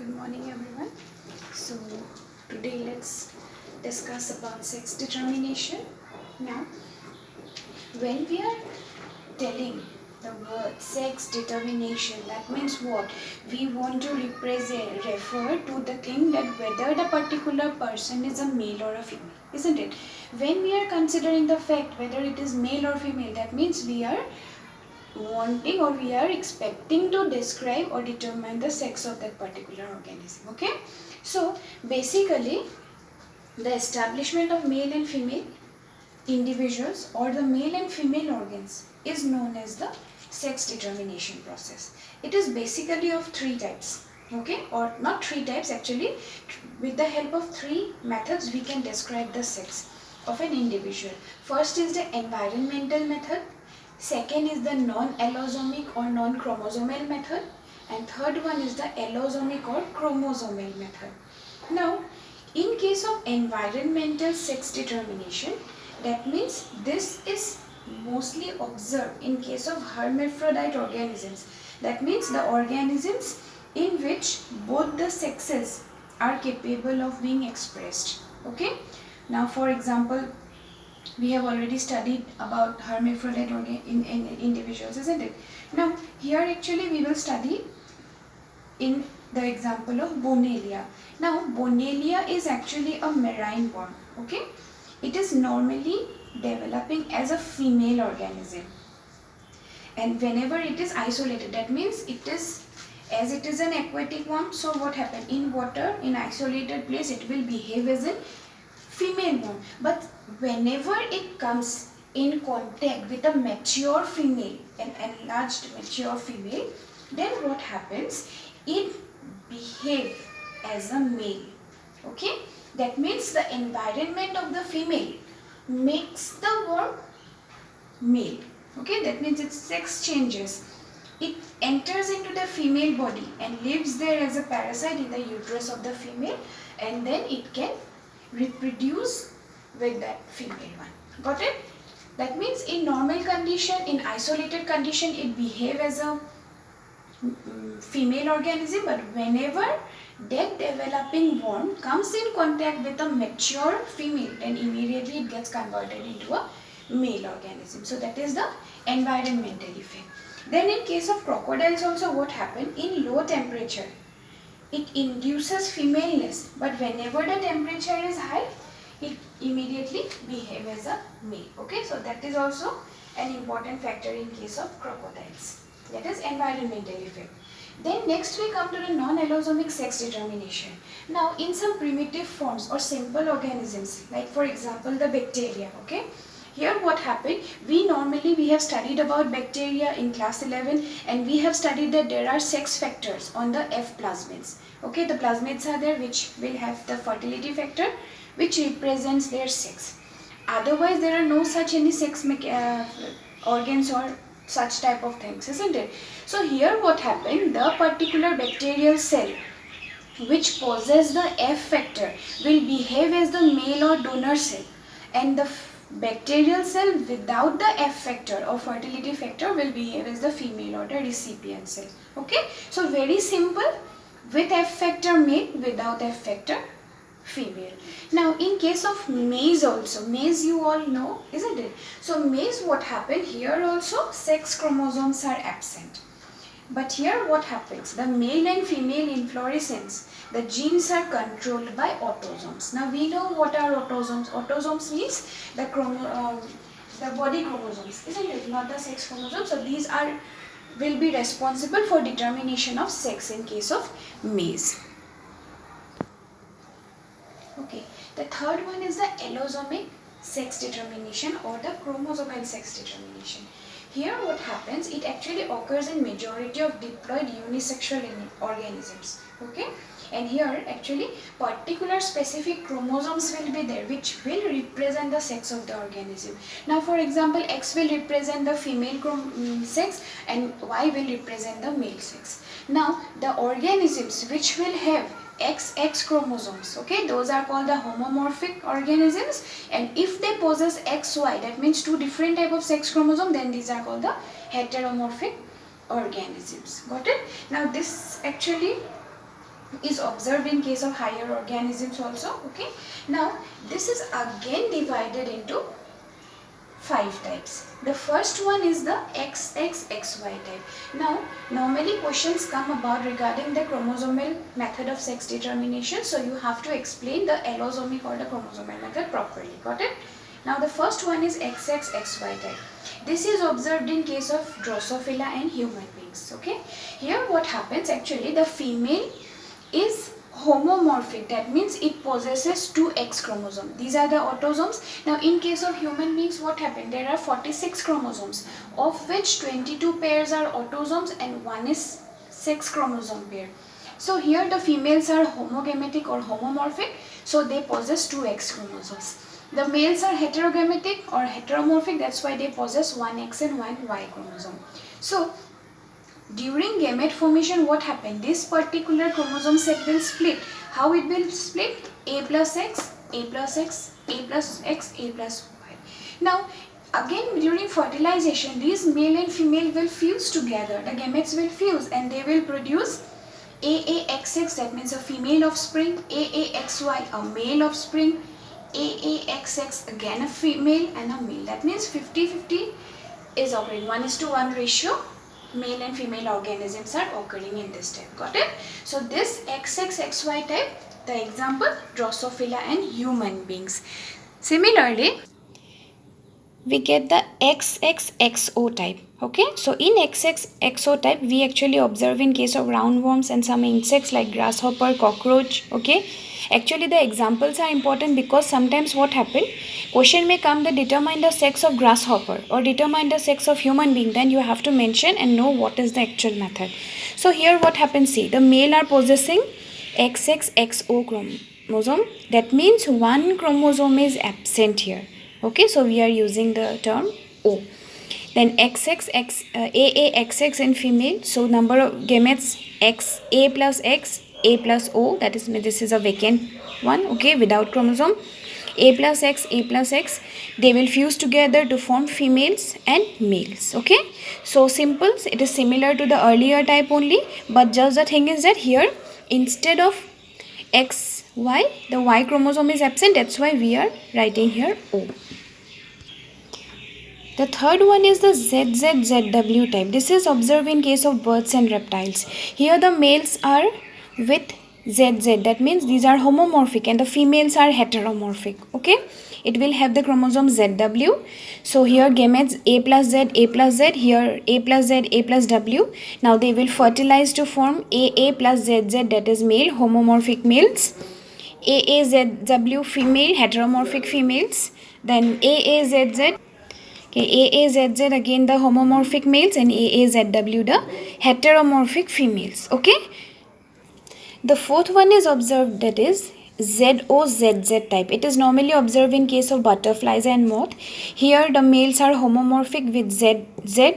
Good morning everyone. So today let's discuss about sex determination. Now when we are telling the word sex determination, that means what? We want to refer to the thing that whether the particular person is a male or a female, isn't it? When we are considering the fact whether it is male or female, that means we are wanting or we are expecting to describe or determine the sex of that particular organism. Okay, so basically the establishment of male and female individuals or the male and female organs is known as the sex determination process. It is basically of three types. Okay, or not three types actually. With the help of three methods we can describe the sex of an individual. First is the environmental method, second is the non-allosomic or non-chromosomal method, and third one is the allosomic or chromosomal method. Now in case of environmental sex determination, that means this is mostly observed in case of hermaphrodite organisms. That means the organisms in which both the sexes are capable of being expressed. Okay. Now for example, we have already studied about hermaphrodite in individuals, isn't it? Now here actually we will study in the example of Bonellia. Now Bonellia is actually a marine worm. Okay, it is normally developing as a female organism, and whenever it is isolated, that means it is, as it is an aquatic worm, so what happens in water, in isolated place it will behave as a female worm, but whenever it comes in contact with a mature female, an enlarged mature female, then what happens, it behave as a male. Okay, that means the environment of the female makes the worm male. Okay, that means its sex changes. It enters into the female body and lives there as a parasite in the uterus of the female, and then it can reproduce with that female one. Got it? That means in normal condition, in isolated condition, it behave as a female organism, but whenever that developing worm comes in contact with a mature female, then immediately it gets converted into a male organism. So that is the environmental effect. Then in case of crocodiles also, what happened, in low temperature it induces femaleness, but whenever the temperature is high, it immediately behave as a male. Okay, so that is also an important factor in case of crocodiles. That is environmental effect. Then next we come to the non-allosomic sex determination. Now in some primitive forms or simple organisms, like for example the bacteria, okay, here what happened, we have studied about bacteria in class 11, and we have studied that there are sex factors on the F plasmids. Okay, the plasmids are there which will have the fertility factor which represents their sex. Otherwise there are no such any sex organs or such type of things, isn't it? So here what happened, the particular bacterial cell which possesses the F factor will behave as the male or donor cell, and the bacterial cell without the F factor or fertility factor will behave as the female or the recipient cell. Okay, so very simple, with F factor male, without F factor female. Now in case of maize also, maize you all know, isn't it? So maize, what happened here also, sex chromosomes are absent. But here what happens, the male and female inflorescence, the genes are controlled by autosomes. Now we know what are autosomes. Autosomes means the body chromosomes, isn't it? Not the sex chromosomes. So these will be responsible for determination of sex in case of maize. Okay, the third one is the allosomic sex determination or the chromosomal sex determination. Here what happens, it actually occurs in majority of diploid unisexual organisms. Okay, and here actually particular specific chromosomes will be there which will represent the sex of the organism. Now for example, X will represent the female sex and Y will represent the male sex. Now the organisms which will have XX chromosomes, okay, those are called the homomorphic organisms, and if they possess XY, that means two different type of sex chromosome, then these are called the heteromorphic organisms. Got it? Now this actually is observed in case of higher organisms also. Okay, now this is again divided into 5 types. The first one is the XXXY type. Now, normally questions come about regarding the chromosomal method of sex determination. So, you have to explain the allosomic or the chromosomal method properly. Got it? Now, the first one is XXXY type. This is observed in case of Drosophila and human beings. Okay? Here what happens, actually the female is homomorphic, that means it possesses 2 X chromosomes. These are the autosomes. Now in case of human beings, what happened? There are 46 chromosomes, of which 22 pairs are autosomes and 1 is sex chromosome pair. So here the females are homogametic or homomorphic, so they possess 2 X chromosomes. The males are heterogametic or heteromorphic, that's why they possess 1 X and 1 Y chromosome. So during gamete formation, what happened? This particular chromosome set will split. How it will split? A plus X, A plus X, A plus X, A plus Y. Now, again during fertilization, these male and female will fuse together. The gametes will fuse and they will produce AAXX, that means a female offspring, AAXY, a male offspring, AAXX, again a female and a male. That means 50-50 is occurring, 1:1 ratio. Male and female organisms are occurring in this type. Got it? So this XXXY type, the example Drosophila and human beings. Similarly, we get the XXXO type. Okay, so in XXXO type, we actually observe in case of roundworms and some insects like grasshopper, cockroach. Okay, actually the examples are important because sometimes what happen, question may come that determine the sex of grasshopper or determine the sex of human being, then you have to mention and know what is the actual method. So here what happens, see, the male are possessing XXXO chromosome, that means 1 chromosome is absent here. Okay, so we are using the term O. Then AAXX in female, so number of gametes X, A plus X, A plus O, that is, this is a vacant one, okay, without chromosome. A plus X, A plus X, they will fuse together to form females and males. Okay, so simple, it is similar to the earlier type only, but just the thing is that here instead of XY, the Y chromosome is absent, that's why we are writing here O. The third one is the ZZZW type. This is observed in case of birds and reptiles. Here the males are with ZZ, that means these are homomorphic, and the females are heteromorphic. Okay, it will have the chromosome ZW. So here gametes A plus Z, A plus Z, here A plus Z, A plus W. Now they will fertilize to form AA plus ZZ, that is male, homomorphic males. AAZW female, heteromorphic females. Then AAZZ. Okay, AAZZ again the homomorphic males and AAZW the heteromorphic females. Okay. The fourth one is observed, that is ZOZZ type. It is normally observed in case of butterflies and moth. Here the males are homomorphic with ZZ.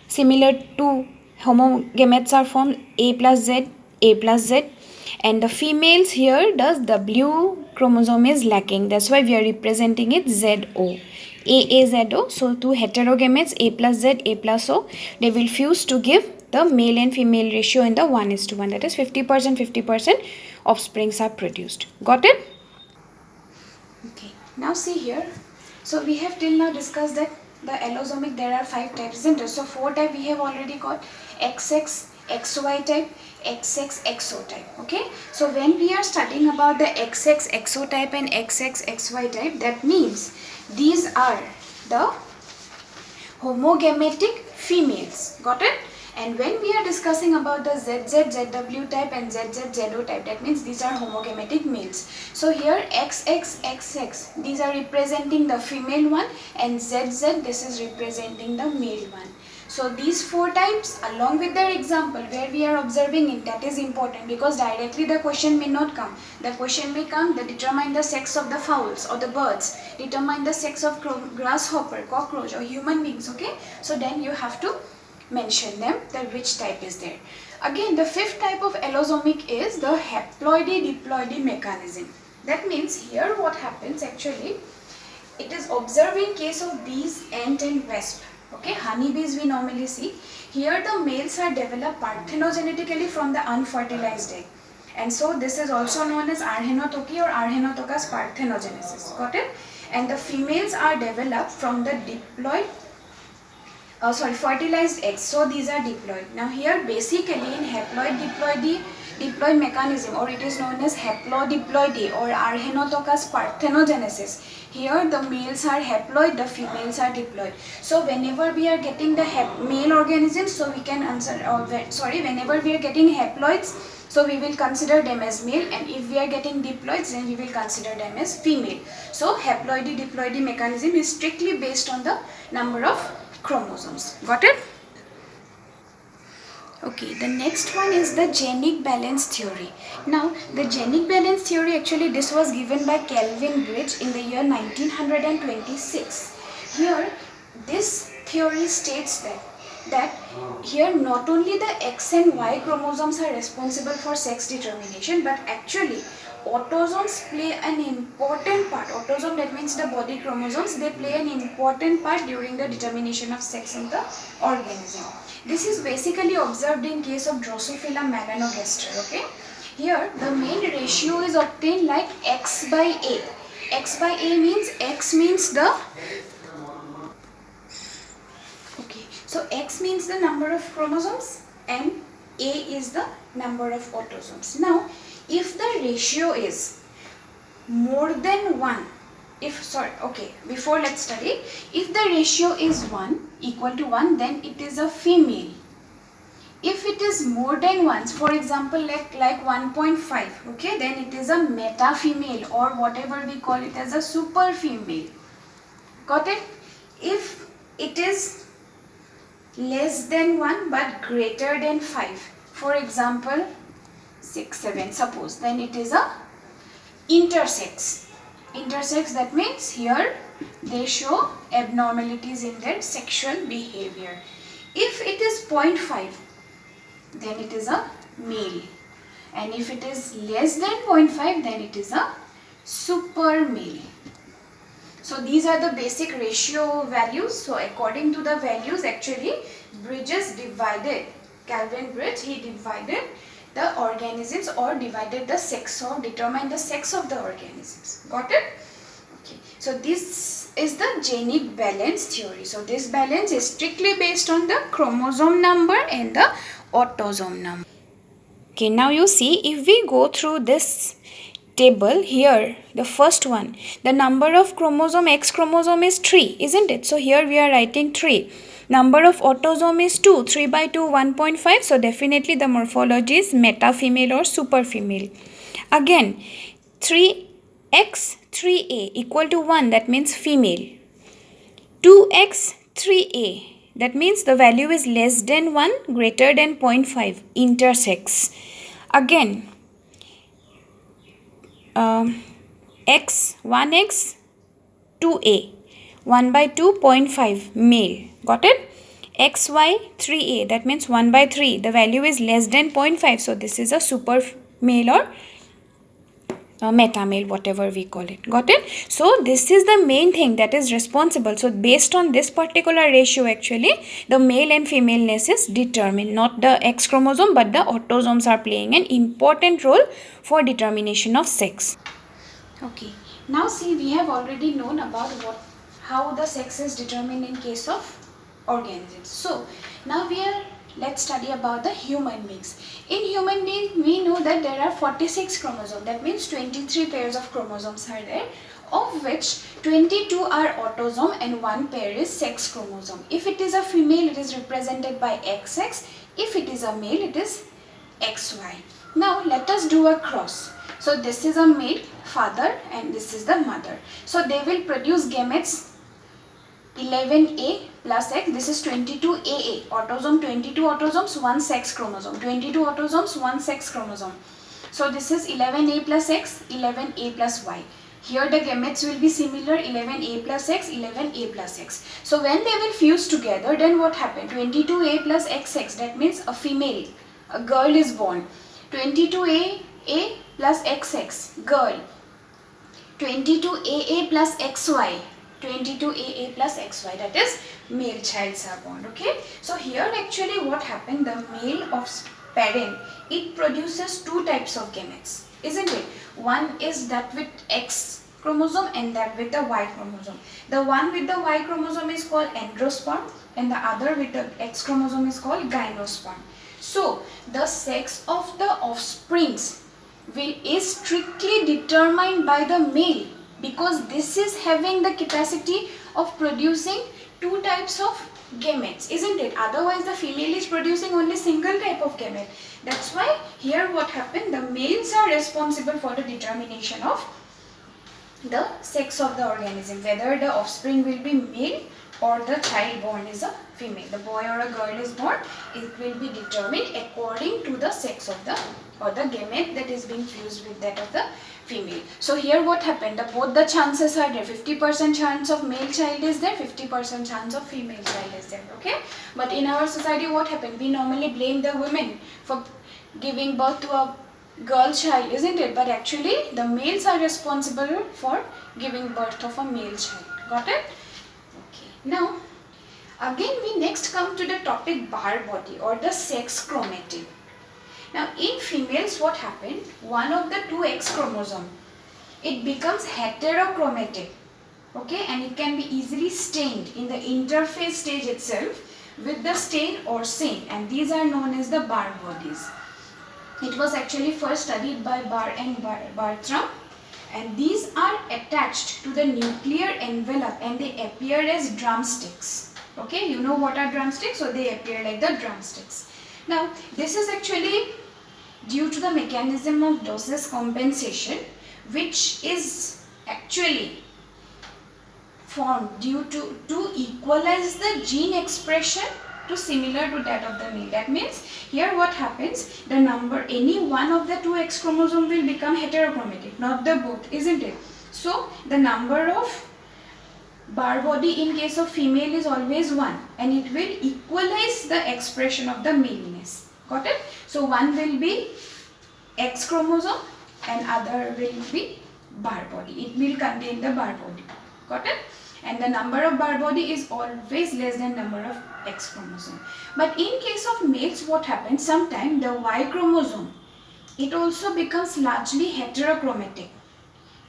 Similar to homogametes are formed A plus Z, A plus Z. And the females here does W chromosome is lacking. That's why we are representing it ZO. AAZO, so two heterogametes A plus Z, A plus O, they will fuse to give the male and female ratio in the 1:1, that is 50% offsprings are produced. Got it? Okay, now see here. So we have till now discussed that the allosomic there are 5 types, isn't it? So 4 type we have already got: XXXY type, XXXO type. Okay, so when we are studying about the XXXO type and XXXY type, that means these are the homogametic females. Got it? And when we are discussing about the ZZZW type and ZZZO type, that means these are homogametic males. So here XXXX, these are representing the female one, and ZZ, this is representing the male one. So these 4 types along with their example where we are observing it, that is important, because directly the question may not come. The question may come that determine the sex of the fowls or the birds, determine the sex of grasshopper, cockroach or human beings. Okay, so then you have to mention them, that which type is there. Again, the 5th type of allosomic is the haploidy-diploidy mechanism. That means here what happens, actually it is observed in case of bees, ant and wasp. Okay, honeybees we normally see. Here the males are developed parthenogenetically from the unfertilized egg, And so this is also known as Archaeotoky or Archaeotoka's parthenogenesis. Got it? And the females are developed from the fertilized eggs. So these are diploid. Now here basically in haploid diploid mechanism, or it is known as haplodiploidy or Archaeotoka's parthenogenesis. Here the males are haploid, the females are diploid. So whenever we are getting the male organisms, so we can answer, whenever we are getting haploids, so we will consider them as male, and if we are getting diploids, then we will consider them as female. So haploidy diploidy mechanism is strictly based on the number of chromosomes. Got it? Okay, the next one is the genic balance theory. Now, the genic balance theory, actually this was given by Kelvin Bridge in the year 1926. Here, this theory states that here not only the X and Y chromosomes are responsible for sex determination, but actually autosomes play an important part. Autosome, that means the body chromosomes, they play an important part during the determination of sex in the organism. This is basically observed in case of Drosophila melanogaster. Okay, here the main ratio is obtained like X by A. X by A means X means the so X means the number of chromosomes and A is the number of autosomes. Now, if the ratio is more than 1, before let's study, if the ratio is 1 equal to 1, then it is a female. If it is more than 1, for example like 1.5, okay, then it is a meta female, or whatever we call it as a super female. Got it? If it is less than 1 but greater than 5, for example 6, 7, suppose, then it is a intersex. Intersex, that means here they show abnormalities in their sexual behavior. If it is 0.5, then it is a male, and if it is less than 0.5, then it is a super male. So these are the basic ratio values. So according to the values, actually Kelvin Bridge, he divided the organisms or divided the sex or determined the sex of the organisms. Got it? Okay. So this is the genic balance theory. So this balance is strictly based on the chromosome number and the autosome number. Okay, now you see, if we go through this table here, the first one, the number of chromosome, X chromosome is 3, isn't it? So here we are writing 3. Number of autosome is 2, 3 by 2, 1.5. So definitely the morphology is meta female or super female. Again, 3x 3a equal to 1, that means female. 2x 3a, that means the value is less than 1, greater than 0.5, intersex. Again, x 1x 2a, 1 by 2, 0.5, male. Got it? xy 3a, that means 1 by 3, the value is less than 0.5, so this is a super male or meta male, whatever we call it. Got it? So this is the main thing that is responsible. So based on this particular ratio, actually the male and femaleness is determined. Not the X chromosome, but the autosomes are playing an important role for determination of sex. Okay, now see, we have already known about how the sex is determined in case of organisms. So now let's study about the human beings. In human beings, we know that there are 46 chromosomes. That means 23 pairs of chromosomes are there, of which 22 are autosome and 1 pair is sex chromosome. If it is a female, it is represented by XX. If it is a male, it is XY. Now let us do a cross. So this is a male father and this is the mother. So they will produce gametes 11A plus X. This is 22AA. Autosome, 22 autosomes, 1 sex chromosome. 22 autosomes, 1 sex chromosome. So this is 11A plus X, 11A plus Y. Here the gametes will be similar, 11A plus X, 11A plus X. So when they will fuse together, then what happened? 22A plus XX, that means a female, a girl is born. 22A plus XX, girl. 22AA plus XY. 22AA plus XY, that is male childs are born. Okay, so here actually what happened, the male parent, it produces two types of gametes, isn't it? One is that with X chromosome and that with the Y chromosome. The one with the Y chromosome is called androsperm and the other with the X chromosome is called gymnosperm. So the sex of the offsprings is strictly determined by the male, because this is having the capacity of producing two types of gametes, isn't it? Otherwise the female is producing only single type of gamete. That's why here what happened, the males are responsible for the determination of the sex of the organism, whether the offspring will be male or the child born is a female. The boy or a girl is born, it will be determined according to the sex of the or the gamete that is being fused with that of the female. So here what happened, both the chances are there, 50% chance of male child is there, 50% chance of female child is there, okay? But in our society what happened, we normally blame the women for giving birth to a girl child, isn't it? But actually the males are responsible for giving birth of a male child. Got it? Okay. Now again we next come to the topic Barr body or the sex chromatid. Now in females what happened, one of the two X chromosome, it becomes heterochromatic, okay, and it can be easily stained in the interphase stage itself with the stain or SANE, and these are known as the Barr bodies. It was actually first studied by Barr and Bartram, and these are attached to the nuclear envelope and they appear as drumsticks. Okay, you know what are drumsticks? So they appear like the drumsticks. Now this is actually due to the mechanism of doses compensation, which is actually formed due to equalize the gene expression to similar to that of the male. That means here what happens, the number, any one of the two X chromosome will become heterochromatic, not the both, isn't it? So the number of Barr body in case of female is always 1 and it will equalize the expression of the maleness. Got it? So one will be X chromosome and other will be Barr body. It will contain the Barr body. Got it? And the number of Barr body is always less than number of X chromosome. But in case of males what happens, sometimes the Y chromosome, it also becomes largely heterochromatic.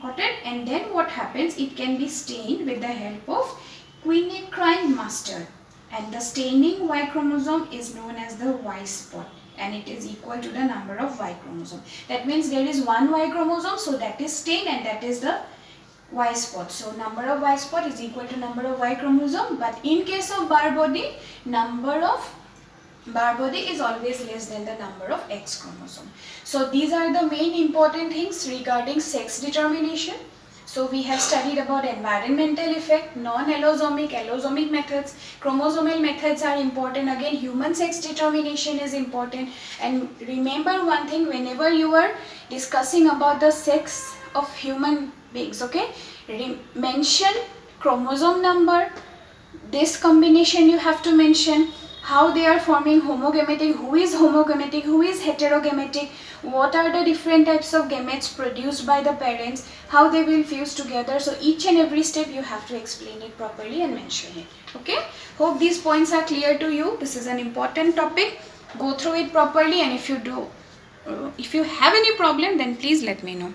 Got it? And then what happens, it can be stained with the help of quinacrine mustard, and the staining Y chromosome is known as the Y spot, and it is equal to the number of Y chromosome. That means there is one Y chromosome, so that is stained and that is the Y spot. So number of Y spot is equal to number of Y chromosome, but in case of Barr body, number of Barr body is always less than the number of X chromosome. So these are the main important things regarding sex determination. So we have studied about environmental effect, non-allosomic, allosomic methods, chromosomal methods are important. Again, human sex determination is important. And remember one thing, whenever you are discussing about the sex of human beings, okay, mention chromosome number, this combination you have to mention, how they are forming homogametic, who is homogametic, who is heterogametic, what are the different types of gametes produced by the parents, how they will fuse together. So each and every step you have to explain it properly and mention it. Okay, hope these points are clear to you. This is an important topic. Go through it properly, and if you have any problem, then please let me know.